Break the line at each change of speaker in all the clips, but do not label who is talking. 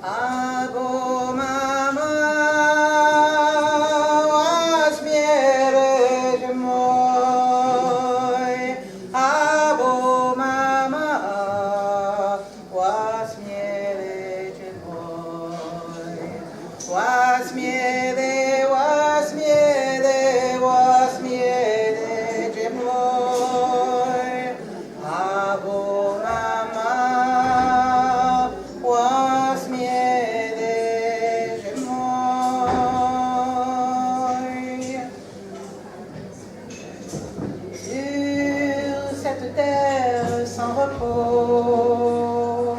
Abo mama wasmiereś mój, abo mama wasmiereś mój, wasmiereś mój, abo mama wasmiereś mój. Sur cette terre sans repos,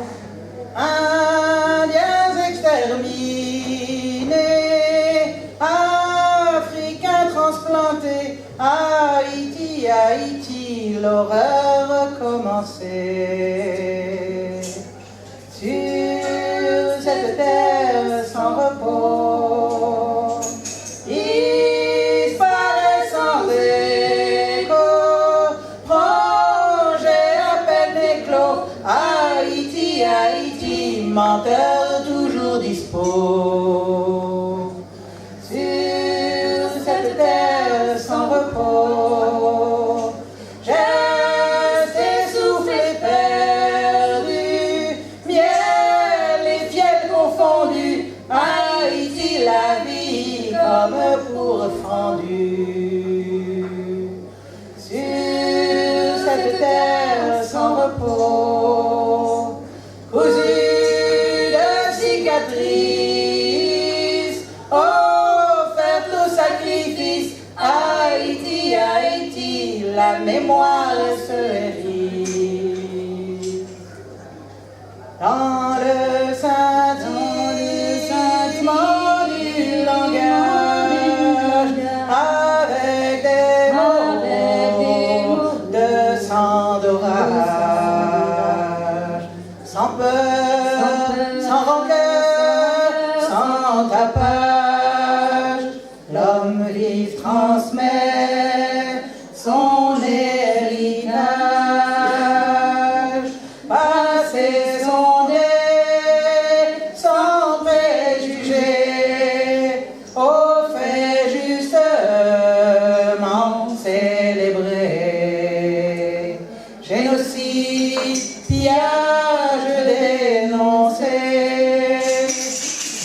Indiens exterminés, Africains transplantés, Haïti, Haïti, l'horreur recommençait. Sur cette terre sans repos, disparaît sans écho, projet à peine éclos, Haïti, Haïti, menteur toujours dispo. Sur cette terre sans repos, j'ai essoufflé perdu, miel et fiel confondus, Haïti, la vie comme pour fendu. Sur cette terre sans repos, cousue de cicatrices, offerte au sacrifice, Haïti, Haïti, la mémoire se hérisse. Dans le scintillement du langage, avec des mots de sang d'orage, sans peur, sans rancœur, sans tapage, l'homme vif transmet son héritage, passer son nez sans préjugés, au fait justement célébré. Génocide, pillage dénoncé,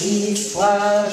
histoire